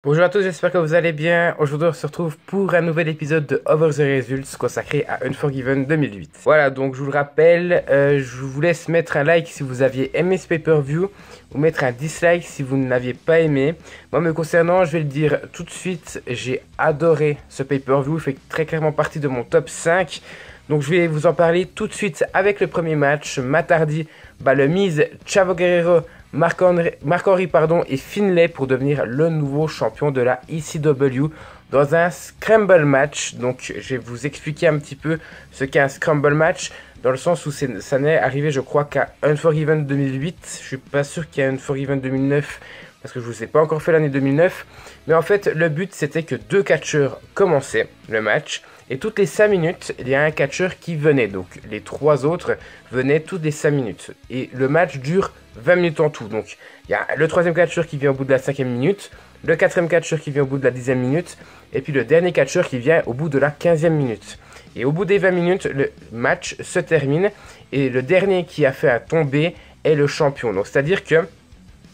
Bonjour à tous, j'espère que vous allez bien. Aujourd'hui, on se retrouve pour un nouvel épisode de Over the Results consacré à Unforgiven 2008. Voilà, donc je vous le rappelle, je vous laisse mettre un like si vous aviez aimé ce pay-per-view ou mettre un dislike si vous ne l'aviez pas aimé. Moi, me concernant, je vais le dire tout de suite, j'ai adoré ce pay-per-view, il fait très clairement partie de mon top 5. Donc je vais vous en parler tout de suite avec le premier match. Matt Hardy bat le Miz, Chavo Guerrero, Mark Henry et Finlay pour devenir le nouveau champion de la ECW dans un Scramble match. Donc je vais vous expliquer un petit peu ce qu'est un Scramble match dans le sens où ça n'est arrivé je crois qu'à Unforgiven 2008. Je suis pas sûr qu'il y ait Unforgiven 2009 parce que je vous ai pas encore fait l'année 2009. Mais en fait le but c'était que deux catcheurs commençaient le match. Et toutes les 5 minutes, il y a un catcheur qui venait. Donc les trois autres venaient toutes les 5 minutes. Et le match dure 20 minutes en tout. Donc il y a le troisième catcheur qui vient au bout de la 5e minute, le quatrième catcheur qui vient au bout de la 10e minute, et puis le dernier catcheur qui vient au bout de la 15e minute. Et au bout des 20 minutes, le match se termine. Et le dernier qui a fait un tombé est le champion. Donc c'est-à-dire que,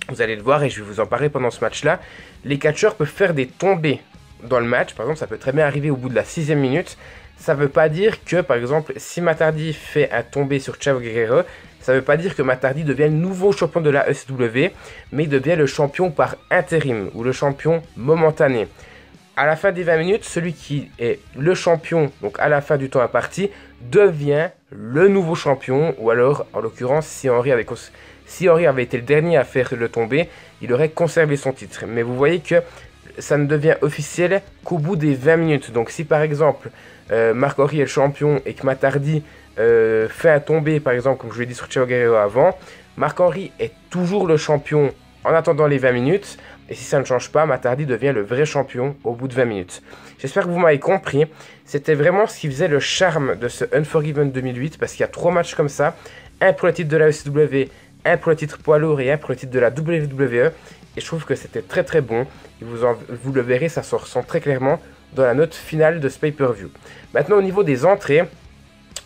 vous allez le voir et je vais vous en parler pendant ce match-là, les catcheurs peuvent faire des tombées dans le match. Par exemple, ça peut très bien arriver au bout de la 6e minute. Ça ne veut pas dire que, par exemple, si Matt Hardy fait un tombé sur Chavo Guerrero, ça ne veut pas dire que Matt Hardy devient le nouveau champion de la ECW, mais il devient le champion par intérim ou le champion momentané. À la fin des 20 minutes, celui qui est le champion, donc à la fin du temps imparti, devient le nouveau champion. Ou alors, en l'occurrence, si Henry avait été le dernier à faire le tombé, il aurait conservé son titre. Mais vous voyez que ça ne devient officiel qu'au bout des 20 minutes. Donc si par exemple Mark Henry est le champion et que Matt Hardy fait un tombé, par exemple comme je l'ai dit sur Chavo Guerrero avant, Mark Henry est toujours le champion en attendant les 20 minutes. Et si ça ne change pas, Matt Hardy devient le vrai champion au bout de 20 minutes. J'espère que vous m'avez compris. C'était vraiment ce qui faisait le charme de ce Unforgiven 2008, parce qu'il y a 3 matchs comme ça. Un pour le titre de la ECW, un pour le titre poids lourd et un pour le titre de la WWE. Et je trouve que c'était très très bon. Et vous le verrez, ça se ressent très clairement dans la note finale de ce pay-per-view. Maintenant, au niveau des entrées,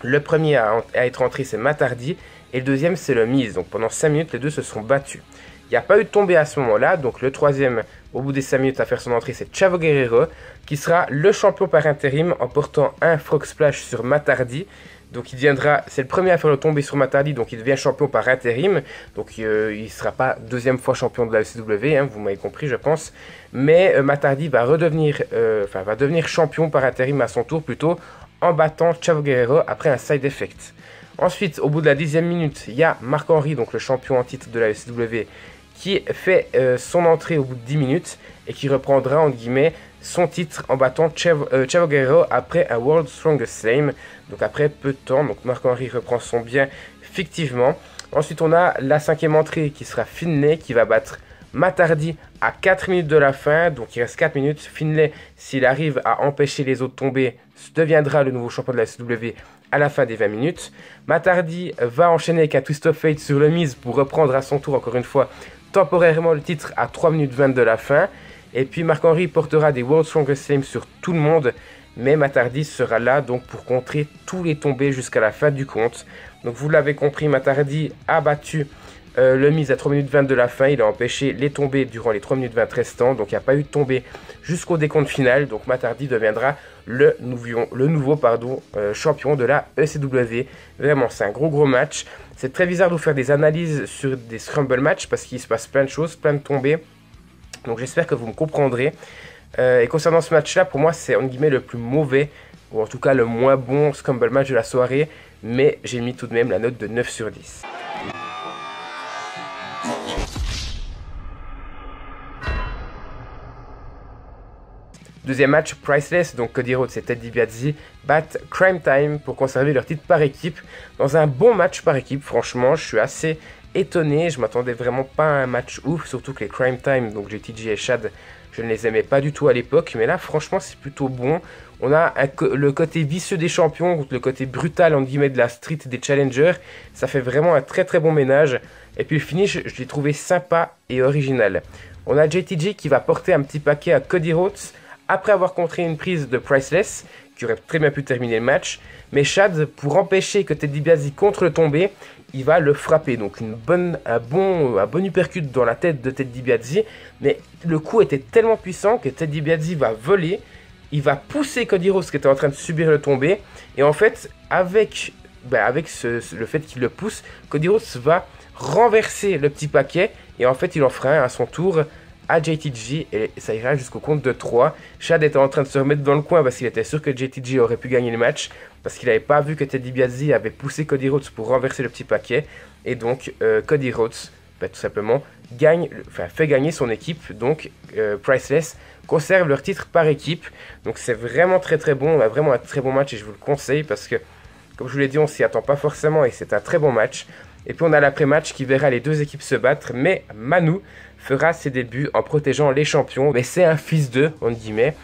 le premier à être entré, c'est Matt Hardy. Et le deuxième, c'est le Miz. Donc pendant 5 minutes, les deux se sont battus. Il n'y a pas eu de tombée à ce moment-là. Donc le troisième, au bout des 5 minutes à faire son entrée, c'est Chavo Guerrero, qui sera le champion par intérim en portant un frog splash sur Matt Hardy. Donc il deviendra, c'est le premier à faire le tombé sur Matt Hardy, donc il devient champion par intérim. Donc il ne sera pas deuxième fois champion de la ECW, hein, vous m'avez compris je pense. Mais Matt Hardy va devenir champion par intérim à son tour plutôt, en battant Chavo Guerrero après un side effect. Ensuite, au bout de la 10e minute, il y a Mark Henry, donc le champion en titre de la ECW, qui fait son entrée au bout de 10 minutes et qui reprendra entre guillemets son titre en battant Chavo Guerrero après un World Strongest Slam. Donc après peu de temps, donc Mark Henry reprend son bien fictivement. Ensuite on a la 5e entrée qui sera Finlay qui va battre Matt Hardy à 4 minutes de la fin. Donc il reste 4 minutes. Finlay, s'il arrive à empêcher les autres tomber, deviendra le nouveau champion de la SW à la fin des 20 minutes. Matt Hardy va enchaîner avec un Twist of Fate sur le Miz pour reprendre à son tour encore une fois temporairement le titre à 3 minutes 20 de la fin. Et puis Mark Henry portera des World Strongest Slam sur tout le monde. Mais Matt Hardy sera là donc pour contrer tous les tombés jusqu'à la fin du compte. Donc vous l'avez compris, Matt Hardy a battu le Miz à 3 minutes 20 de la fin. Il a empêché les tombées durant les 3 minutes 20 restants. Donc il n'y a pas eu de tombée jusqu'au décompte final. Donc Matt Hardy deviendra le nouveau champion de la ECW. Vraiment c'est un gros match. C'est très bizarre de vous faire des analyses sur des Scramble matchs parce qu'il se passe plein de choses, plein de tombées. Donc j'espère que vous me comprendrez. Et concernant ce match-là, pour moi, c'est en guillemets le plus mauvais, ou en tout cas le moins bon Scramble match de la soirée. Mais j'ai mis tout de même la note de 9 sur 10. Deuxième match, Priceless, donc Cody Rhodes et Ted DiBiase battent Crime Time pour conserver leur titre par équipe. Dans un bon match par équipe, franchement, je suis assez étonné. Je m'attendais vraiment pas à un match ouf, surtout que les Crime Time, donc JTG et Chad, je ne les aimais pas du tout à l'époque. Mais là, franchement, c'est plutôt bon. On a le côté vicieux des champions contre le côté brutal, entre guillemets, de la street des challengers. Ça fait vraiment un très bon ménage. Et puis le finish, je l'ai trouvé sympa et original. On a JTG qui va porter un petit paquet à Cody Rhodes après avoir contré une prise de Priceless, qui aurait très bien pu terminer le match. Mais Chad, pour empêcher que Ted DiBiase contre le tombé, il va le frapper. Donc un bon uppercut dans la tête de Ted DiBiase. Mais le coup était tellement puissant que Ted DiBiase va voler. Il va pousser Cody Rhodes qui était en train de subir le tombé. Et en fait, avec le fait qu'il le pousse, Cody Rhodes va renverser le petit paquet. Et en fait, il en fera un à son tour à JTG. Et ça ira jusqu'au compte de 3. Chad était en train de se remettre dans le coin parce qu'il était sûr que JTG aurait pu gagner le match. Parce qu'il n'avait pas vu que Ted DiBiase avait poussé Cody Rhodes pour renverser le petit paquet. Et donc, Cody Rhodes, tout simplement, fait gagner son équipe. Donc, Priceless conserve leur titre par équipe. Donc, c'est vraiment très très bon. On a vraiment un très bon match et je vous le conseille parce que, comme je vous l'ai dit, on s'y attend pas forcément et c'est un très bon match. Et puis, on a l'après-match qui verra les deux équipes se battre. Mais Manu fera ses débuts en protégeant les champions. Mais c'est un fils d'eux, entre guillemets.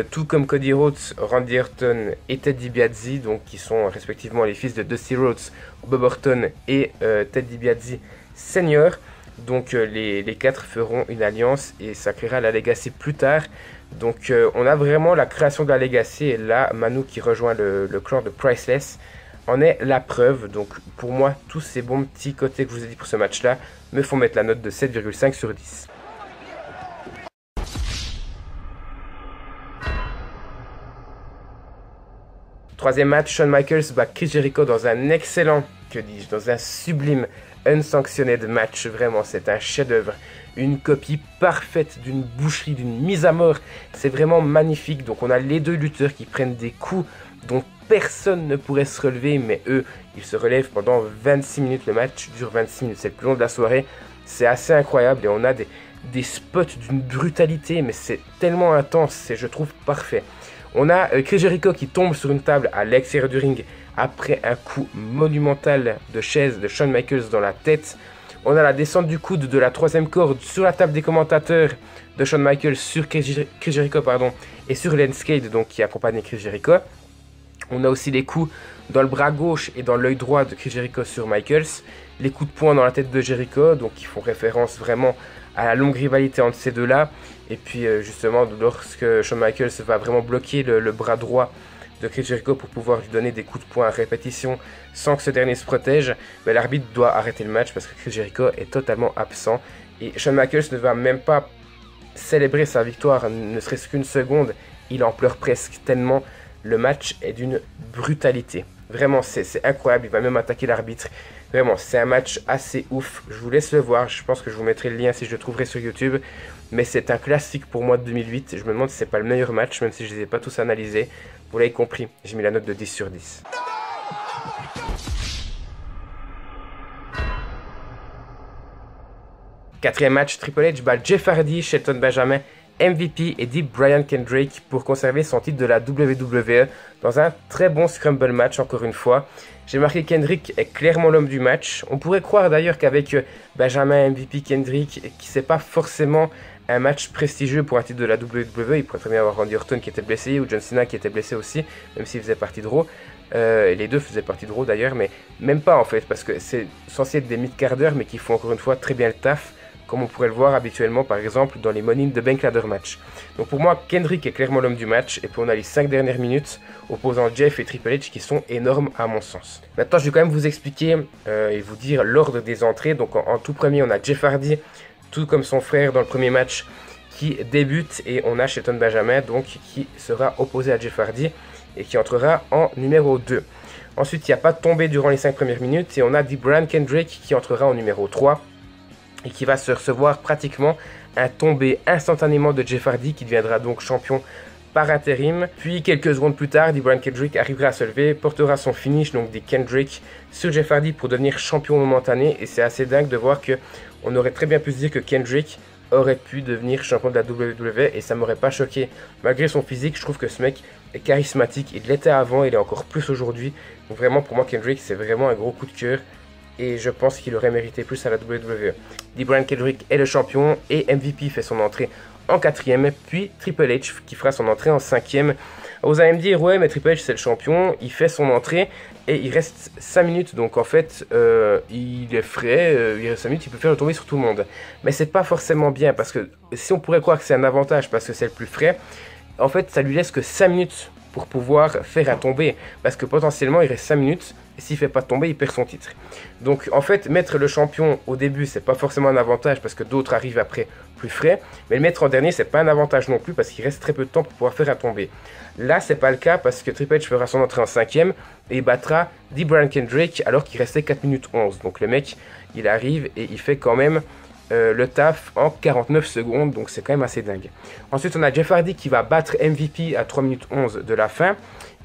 Tout comme Cody Rhodes, Randy Orton et Ted DiBiase, donc qui sont respectivement les fils de Dusty Rhodes, Bob Orton et Ted DiBiase Senior. Donc les quatre feront une alliance et ça créera la Legacy plus tard. Donc on a vraiment la création de la Legacy et là Manu qui rejoint le clan de Priceless en est la preuve. Donc pour moi tous ces bons petits côtés que je vous ai dit pour ce match là me font mettre la note de 7,5 sur 10. Troisième match, Shawn Michaels bat Chris Jericho dans un excellent, dans un sublime unsanctioned match. Vraiment, c'est un chef-d'œuvre, une copie parfaite d'une boucherie, d'une mise à mort. C'est vraiment magnifique. Donc on a les deux lutteurs qui prennent des coups dont personne ne pourrait se relever, mais eux, ils se relèvent pendant 26 minutes. Le match dure 26 minutes, c'est le plus long de la soirée. C'est assez incroyable et on a des spots d'une brutalité, mais c'est tellement intense, c'est, je trouve, parfait. On a Chris Jericho qui tombe sur une table à l'extérieur du ring après un coup monumental de chaise de Shawn Michaels dans la tête. On a la descente du coude de la troisième corde sur la table des commentateurs de Shawn Michaels sur Chris Jericho et sur Lance Cade donc, qui accompagnait Chris Jericho. On a aussi les coups dans le bras gauche et dans l'œil droit de Chris Jericho sur Michaels. Les coups de poing dans la tête de Jericho, donc qui font référence vraiment à la longue rivalité entre ces deux-là. Et puis justement, lorsque Shawn Michaels va vraiment bloquer le bras droit de Chris Jericho pour pouvoir lui donner des coups de poing à répétition sans que ce dernier se protège, l'arbitre doit arrêter le match parce que Chris Jericho est totalement absent. Et Shawn Michaels ne va même pas célébrer sa victoire, ne serait-ce qu'une seconde. Il en pleure presque tellement le match est d'une brutalité. Vraiment, c'est incroyable. Il va même attaquer l'arbitre. Vraiment, c'est un match assez ouf. Je vous laisse le voir. Je pense que je vous mettrai le lien si je le trouverai sur YouTube. Mais c'est un classique pour moi de 2008. Je me demande si c'est pas le meilleur match, même si je les ai pas tous analysés. Vous l'avez compris, j'ai mis la note de 10 sur 10. Quatrième match, Triple H bat Jeff Hardy, Shelton Benjamin, MVP et dit Brian Kendrick pour conserver son titre de la WWE dans un très bon scramble match encore une fois. J'ai marqué Kendrick est clairement l'homme du match. On pourrait croire d'ailleurs qu'avec Benjamin, MVP, Kendrick, qui c'est pas forcément un match prestigieux pour un titre de la WWE. Il pourrait très bien avoir Randy Orton qui était blessé ou John Cena qui était blessé aussi, même s'il faisait partie de Raw. Les deux faisaient partie de Raw d'ailleurs, mais même pas en fait, parce que c'est censé être des mid-carders, mais qui font encore une fois très bien le taf, comme on pourrait le voir habituellement par exemple dans les Money in the Bank Ladder match. Donc pour moi, Kendrick est clairement l'homme du match, et puis on a les 5 dernières minutes opposant Jeff et Triple H qui sont énormes à mon sens. Maintenant je vais quand même vous expliquer et vous dire l'ordre des entrées. Donc en tout premier on a Jeff Hardy, tout comme son frère dans le premier match, qui débute, et on a Shelton Benjamin donc qui sera opposé à Jeff Hardy et qui entrera en numéro 2. Ensuite il n'y a pas de tombée durant les 5 premières minutes, et on a Brian Kendrick qui entrera en numéro 3 et qui va se recevoir pratiquement un tombé instantanément de Jeff Hardy, qui deviendra donc champion par intérim. Puis quelques secondes plus tard, Brian Kendrick arrivera à se lever, portera son finish, donc des Kendrick, sur Jeff Hardy pour devenir champion momentané. Et c'est assez dingue de voir que on aurait très bien pu se dire que Kendrick aurait pu devenir champion de la WWE, et ça m'aurait pas choqué. Malgré son physique, je trouve que ce mec est charismatique. Il l'était avant, il est encore plus aujourd'hui. Donc vraiment, pour moi, Kendrick, c'est vraiment un gros coup de cœur. Et je pense qu'il aurait mérité plus à la WWE. Brian Kendrick est le champion et MVP fait son entrée en 4e, puis Triple H qui fera son entrée en 5e. Vous allez me dire, ouais, mais Triple H c'est le champion, il fait son entrée et il reste 5 minutes, donc en fait, il est frais, il reste 5 minutes, il peut faire le tomber sur tout le monde. Mais c'est pas forcément bien, parce que si on pourrait croire que c'est un avantage parce que c'est le plus frais, en fait, ça lui laisse que 5 minutes pour pouvoir faire un tombé. Parce que potentiellement, il reste 5 minutes. Et s'il ne fait pas tomber, il perd son titre. Donc en fait, mettre le champion au début, c'est pas forcément un avantage parce que d'autres arrivent après plus frais. Mais le mettre en dernier, c'est pas un avantage non plus parce qu'il reste très peu de temps pour pouvoir faire un tombé. Là, c'est pas le cas parce que Triple H fera son entrée en 5e et il battra Brian Kendrick alors qu'il restait 4 minutes 11. Donc le mec, il arrive et il fait quand même le taf en 49 secondes. Donc c'est quand même assez dingue. Ensuite, on a Jeff Hardy qui va battre MVP à 3 minutes 11 de la fin.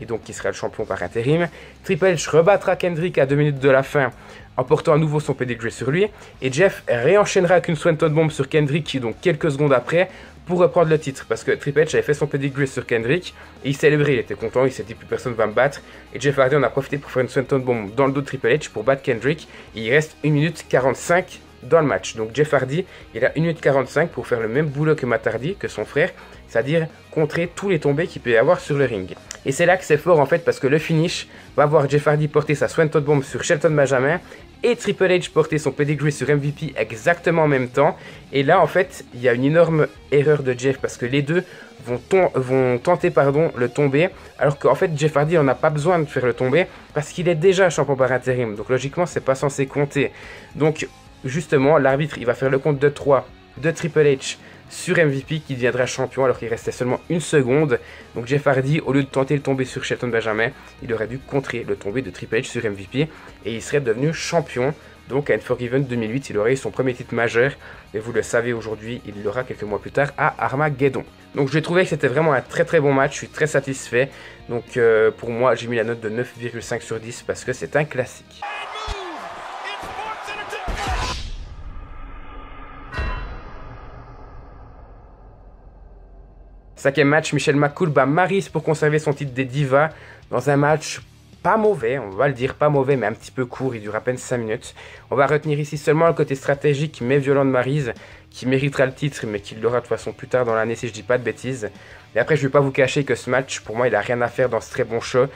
Et donc qui sera le champion par intérim. Triple H rebattra Kendrick à 2 minutes de la fin en portant à nouveau son pedigree sur lui. Et Jeff réenchaînera avec une Swanton Bomb sur Kendrick qui donc quelques secondes après pour reprendre le titre. Parce que Triple H avait fait son pedigree sur Kendrick et il célébrait, il était content, il s'est dit plus personne va me battre. Et Jeff Hardy en a profité pour faire une Swanton Bomb dans le dos de Triple H pour battre Kendrick. Et il reste 1 minute 45 dans le match. Donc Jeff Hardy, il a 1 minute 45 pour faire le même boulot que Matt Hardy, que son frère, c'est-à-dire contrer tous les tombés qu'il peut y avoir sur le ring. Et c'est là que c'est fort en fait parce que le finish va voir Jeff Hardy porter sa Swanton Bomb sur Shelton Benjamin et Triple H porter son pedigree sur MVP exactement en même temps. Et là en fait il y a une énorme erreur de Jeff parce que les deux vont tenter le tombé alors qu'en fait Jeff Hardy n'en a pas besoin de faire le tombé parce qu'il est déjà champion par intérim. Donc logiquement c'est pas censé compter. Donc justement l'arbitre il va faire le compte de 3 de Triple H sur MVP qui deviendra champion alors qu'il restait seulement 1 seconde. Donc Jeff Hardy, au lieu de tenter le tombé sur Shelton Benjamin, il aurait dû contrer le tombé de Triple H sur MVP et il serait devenu champion. Donc à Unforgiven 2008, il aurait eu son premier titre majeur. Et vous le savez aujourd'hui, il l'aura quelques mois plus tard à Armageddon. Donc j'ai trouvé que c'était vraiment un très bon match, je suis très satisfait. Donc pour moi, j'ai mis la note de 9,5 sur 10 parce que c'est un classique. Cinquième match, Michelle McCool bat Maryse pour conserver son titre des divas dans un match pas mauvais, on va le dire, pas mauvais mais un petit peu court, il dure à peine 5 minutes. On va retenir ici seulement le côté stratégique mais violent de Maryse qui méritera le titre mais qui l'aura de toute façon plus tard dans l'année si je dis pas de bêtises. Et après je vais pas vous cacher que ce match pour moi il a rien à faire dans ce très bon show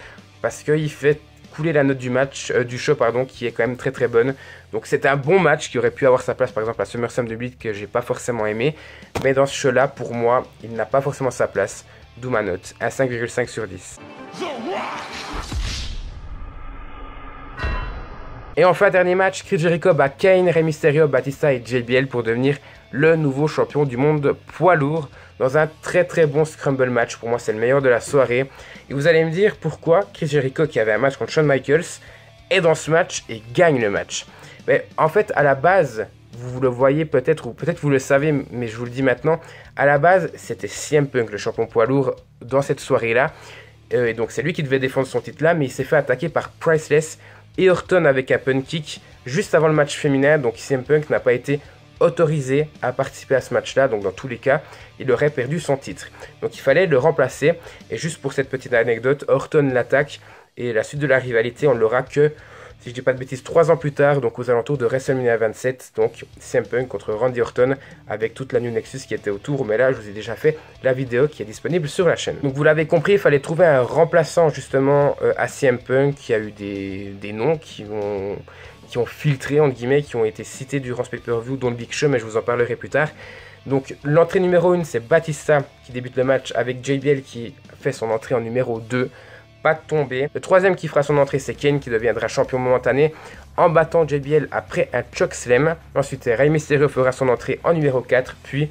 parce qu'il fait couler la note du show qui est quand même très bonne. Donc c'est un bon match qui aurait pu avoir sa place par exemple à SummerSlam 2008 que j'ai pas forcément aimé. Mais dans ce show là pour moi il n'a pas forcément sa place. D'où ma note, un 5,5 sur 10. Et enfin dernier match, Chris Jericho bat Kane, Rey Mysterio, Batista et JBL pour devenir le nouveau champion du monde poids lourd. Dans un très bon scramble match, pour moi c'est le meilleur de la soirée. Et vous allez me dire pourquoi Chris Jericho qui avait un match contre Shawn Michaels est dans ce match et gagne le match. Mais en fait à la base, vous le voyez peut-être ou peut-être vous le savez mais je vous le dis maintenant, à la base c'était CM Punk le champion poids lourd dans cette soirée là. Et donc c'est lui qui devait défendre son titre là mais il s'est fait attaquer par Priceless et Orton avec un pun kick juste avant le match féminin. Donc CM Punk n'a pas été autorisé à participer à ce match-là, donc dans tous les cas, il aurait perdu son titre. Donc il fallait le remplacer, et juste pour cette petite anecdote, Orton l'attaque, et la suite de la rivalité, on l'aura que, si je dis pas de bêtises, 3 ans plus tard, donc aux alentours de WrestleMania 27, donc CM Punk contre Randy Orton, avec toute la New Nexus qui était autour, mais là, je vous ai déjà fait la vidéo qui est disponible sur la chaîne. Donc vous l'avez compris, il fallait trouver un remplaçant justement à CM Punk, qui a eu des noms qui ont filtré, entre guillemets, qui ont été cités durant ce pay-per-view, dont le Big Show, mais je vous en parlerai plus tard. Donc l'entrée numéro 1, c'est Batista qui débute le match avec JBL qui fait son entrée en numéro 2. Pas de tombée. Le troisième qui fera son entrée, c'est Kane qui deviendra champion momentané en battant JBL après un chokeslam. Ensuite, Rey Mysterio fera son entrée en numéro 4, puis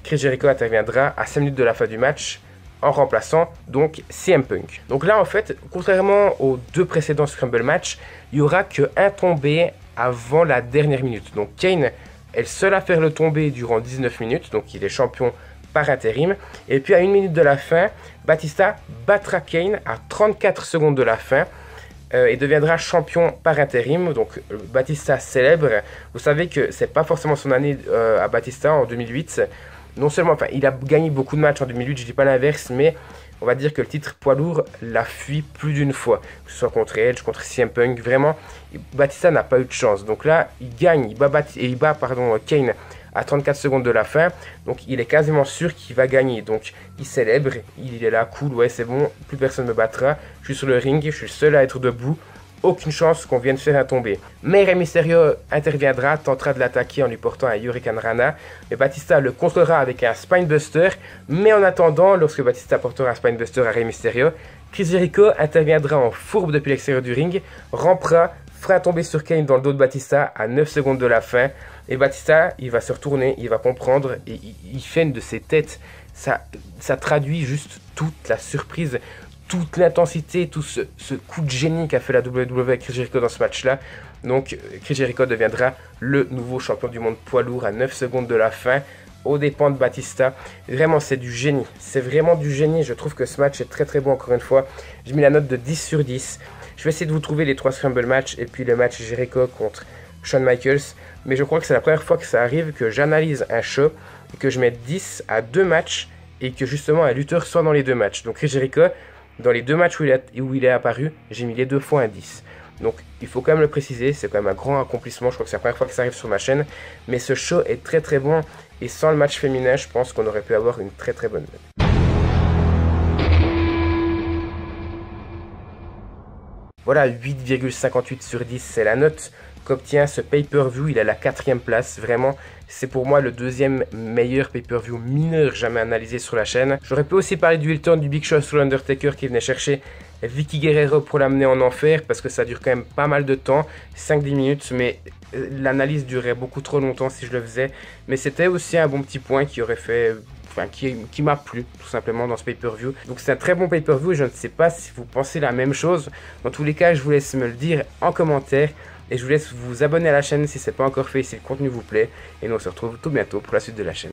Chris Jericho interviendra à 5 minutes de la fin du match en remplaçant donc CM Punk. Donc là en fait, contrairement aux 2 précédents Scramble match, il n'y aura qu'un tombé avant la dernière minute. Donc Kane est le seul à faire le tombé durant 19 minutes, donc il est champion par intérim. Et puis à 1 minute de la fin, Batista battra Kane à 34 secondes de la fin et deviendra champion par intérim. Donc Batista célèbre. Vous savez que c'est pas forcément son année à Batista en 2008. Non seulement, enfin, il a gagné beaucoup de matchs en 2008, je dis pas l'inverse, mais on va dire que le titre poids lourd l'a fui plus d'une fois. Que ce soit contre Edge, contre CM Punk, vraiment, Batista n'a pas eu de chance. Donc là, il gagne, il bat Kane à 34 secondes de la fin. Donc il est quasiment sûr qu'il va gagner. Donc il célèbre, il est là, cool, ouais c'est bon, plus personne ne me battra. Je suis sur le ring, je suis le seul à être debout. aucune chance qu'on vienne faire un tombé. Mais Rey Mysterio interviendra, tentera de l'attaquer en lui portant un Hurricane Rana. Mais Batista le contrera avec un Spinebuster. Mais en attendant, lorsque Batista portera un Spinebuster à Rey Mysterio, Chris Jericho interviendra en fourbe depuis l'extérieur du ring, rampera, fera tomber sur Kane dans le dos de Batista à 9 secondes de la fin. Et Batista, il va se retourner, il va comprendre et il fait une de ses têtes. Ça traduit juste toute la surprise, toute l'intensité, tout ce coup de génie qu'a fait la WWE avec Chris Jericho dans ce match-là. Donc Chris Jericho deviendra le nouveau champion du monde poids lourd à 9 secondes de la fin, aux dépens de Batista. Vraiment, c'est du génie. C'est vraiment du génie. Je trouve que ce match est très très bon encore une fois. J'ai mis la note de 10 sur 10. Je vais essayer de vous trouver les 3 Scramble matchs et puis le match Jericho contre Shawn Michaels. Mais je crois que c'est la première fois que ça arrive que j'analyse un show et que je mette 10 à 2 matchs et que justement un lutteur soit dans les 2 matchs. Donc Chris Jericho, dans les 2 matchs où il est apparu, j'ai mis les 2 fois un 10. Donc il faut quand même le préciser, c'est quand même un grand accomplissement. Je crois que c'est la première fois que ça arrive sur ma chaîne. Mais ce show est très très bon. Et sans le match féminin, je pense qu'on aurait pu avoir une très très bonne note. Voilà, 8,58 sur 10, c'est la note qu'obtient ce pay-per-view. Il est à la 4e place. Vraiment, c'est pour moi le 2e meilleur pay-per-view mineur jamais analysé sur la chaîne. J'aurais pu aussi parler du heel turn du Big Show sur l'Undertaker qui venait chercher Vicky Guerrero pour l'amener en enfer parce que ça dure quand même pas mal de temps, 5-10 minutes, mais l'analyse durait beaucoup trop longtemps si je le faisais. Mais c'était aussi un bon petit point qui aurait fait... Enfin, qui m'a plu tout simplement dans ce pay-per-view. Donc c'est un très bon pay-per-view et je ne sais pas si vous pensez la même chose. Dans tous les cas, je vous laisse me le dire en commentaire et je vous laisse vous abonner à la chaîne si ce n'est pas encore fait et si le contenu vous plaît. Et nous on se retrouve tout bientôt pour la suite de la chaîne.